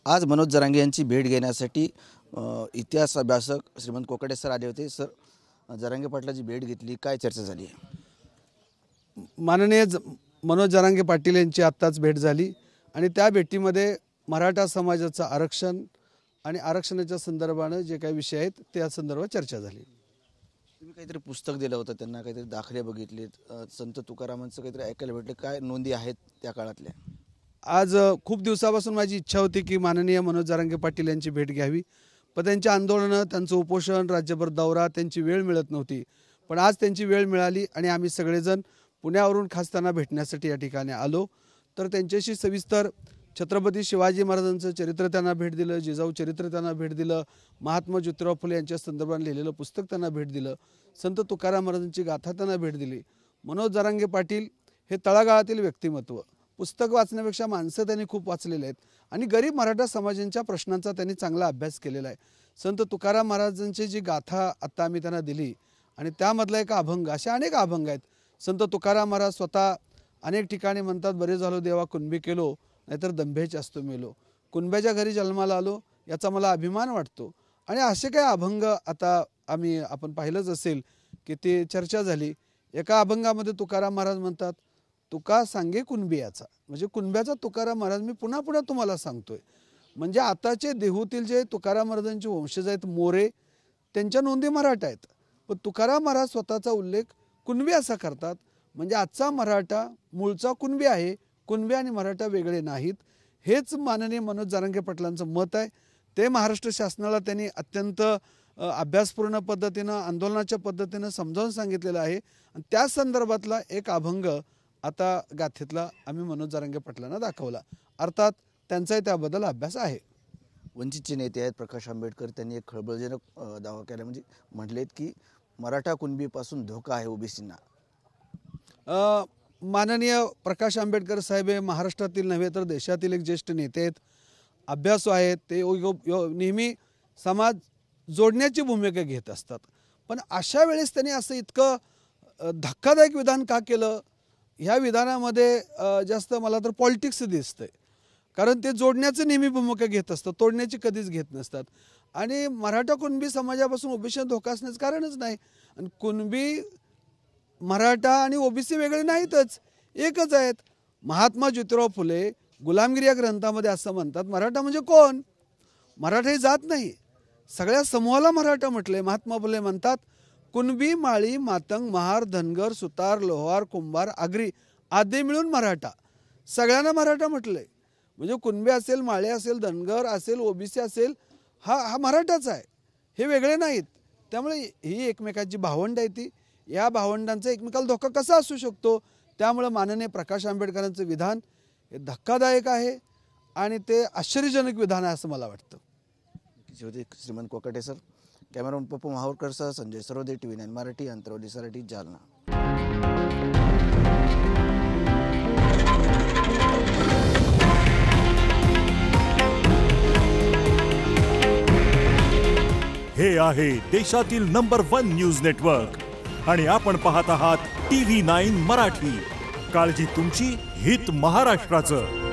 आज मनोज जरांगे यांची भेट घेण्यासाठी इतिहास अभ्यासक श्रीमंत कोकाटे सर आले होते। सर, जरांगे पाटलाची भेट घेतली, काय चर्चा झाली? माननीय मनोज जरांगे पाटील यांची आत्ताच भेट झाली आणि त्या भेटीमध्ये मराठा समाजाचं आरक्षण आणि आरक्षणाच्या संदर्भाने जे काही विषय आहेत त्या संदर्भात चर्चा झाली। तुम्ही काहीतरी पुस्तक दिलं होतं त्यांना, काहीतरी दाखले बघितलेत, संत तुकारामांचं काहीतरी ऐकायला भेटलं, काय नोंदी आहेत त्या काळातल्या? आज खूप दिवसापासून माझी इच्छा होती की माननीय मनोज जरांगे पाटील यांची भेट घ्यावी, पण त्यांची आंदोलनं, त्यांचं उपोषण, राज्यभर दौरा, त्यांची वेळ मिळत नव्हती। पण आज त्यांची वेळ मिळाली आणि आम्ही सगळेजण पुण्यावरून खास त्यांना भेटण्यासाठी या ठिकाणी आलो। तर त्यांच्याशी सविस्तर छत्रपती शिवाजी महाराजांचं चरित्र त्यांना भेट दिलं, जिजाऊ चरित्र त्यांना भेट दिलं, महात्मा ज्योतिराव फुले यांच्या संदर्भात लिहिलेलं पुस्तक त्यांना भेट दिलं, संत तुकाराम महाराजांची गाथा त्यांना भेट दिली। मनोज जरांगे पाटील हे तळागाळातील व्यक्तिमत्व, पुस्तक वाचण्यापेक्षा माणसं त्यांनी खूप वाचलेले आहेत आणि गरीब मराठा समाजांच्या प्रश्नांचा त्यांनी चांगला अभ्यास केलेला आहे। संत तुकाराम महाराजांची जी गाथा आत्ता आम्ही त्यांना दिली आणि त्यामधला एक अभंग, असे अनेक अभंग आहेत। संत तुकाराम महाराज स्वतः अनेक ठिकाणी म्हणतात, बरे झालो देवा कुणबी केलो, नाहीतर दंभेच असतो मेलो, कुणब्याच्या घरी जन्माला आलो याचा मला अभिमान वाटतो। आणि असे काही अभंग आता आपण पाहिलंच असेल की ते चर्चा झाली। एका अभंगामध्ये तुकाराम महाराज म्हणतात, तुका सांगे कुणबियाचा, म्हणजे कुणब्याचा तुकाराम महाराज मी पुन्हा पुन्हा तुम्हाला सांगतोय। म्हणजे आताचे देहूतील जे तुकाराम महाराजांचे वंशज आहेत मोरे, त्यांच्या नोंदी मराठा आहेत, पण तुकाराम महाराज स्वतःचा उल्लेख कुणबी असा करतात। म्हणजे आजचा मराठा मूळचा कुणबी आहे, कुणबी आणि मराठा वेगळे नाहीत, हेच माननीय मनोज जरांगे पाटलांचं मत आहे। ते महाराष्ट्र शासनाला त्यांनी अत्यंत अभ्यासपूर्ण पद्धतीनं, आंदोलनाच्या पद्धतीनं समजावून सांगितलेलं आहे आणि त्या संदर्भातला एक अभंग आता गाथेतला आम्ही मनोज जरांगे पाटलांना दाखवला। अर्थात त्यांचाही त्याबद्दल अभ्यास आहे। वंचितचे नेते आहेत प्रकाश आंबेडकर, त्यांनी एक खळबळजनक दावा केला, म्हणजे म्हटलेत की मराठा कुणबीपासून धोका आहे ओबीसींना। माननीय प्रकाश आंबेडकर साहेब हे महाराष्ट्रातील नव्हे तर देशातील एक ज्येष्ठ नेते आहेत, अभ्यासू आहेत। ते नेहमी समाज जोडण्याची भूमिका घेत असतात, पण अशा वेळेस त्यांनी असं इतकं धक्कादायक विधान का केलं? ह्या विधानामध्ये जास्त मला तर पॉलिटिक्स दिसतंय, कारण ते जोडण्याचं नेहमी भूमिका घेत असतात, तोडण्याची कधीच घेत नसतात। आणि मराठा कुणबी समाजापासून ओबीसी धोका असण्याचं कारणच नाही। आणि कुणबी, मराठा आणि ओबीसी वेगळे नाहीतच, एकच आहेत। महात्मा ज्योतिराव फुले गुलामगिरी या ग्रंथामध्ये असं म्हणतात, मराठा म्हणजे कोण? मराठा ही जात नाही, सगळ्या समूहाला मराठा म्हटलंय। महात्मा फुले म्हणतात, कुणबी, माळी, मातंग, महार, धनगर, सुतार, लोहार, कुंभार, आगरी आदी मिळून मराठा, सगळ्यांना मराठा म्हटलंय। म्हणजे कुणबी असेल, माळे असेल, धनगर असेल, ओबीसी असेल, हा मराठाच आहे, हे वेगळे नाहीत। त्यामुळे ही एकमेकांची भावंड आहे ती, या भावंडांचा एकमेकाला धोका कसा असू शकतो? त्यामुळे माननीय प्रकाश आंबेडकरांचं विधान हे धक्कादायक आहे आणि ते आश्चर्यजनक विधान आहे असं मला वाटतं। श्रीमंत कोकाटे सर, कॅमेरामन पप्पू महावरकरसह संजय सरोदे, TV9 मराठी, अंतरवली सराठी, जालना। हे आहे देशातील नंबर 1 न्यूज नेटवर्क आणि आपण पाहत आहात TV9 मराठी। काळजी तुमची, हित महाराष्ट्राचं।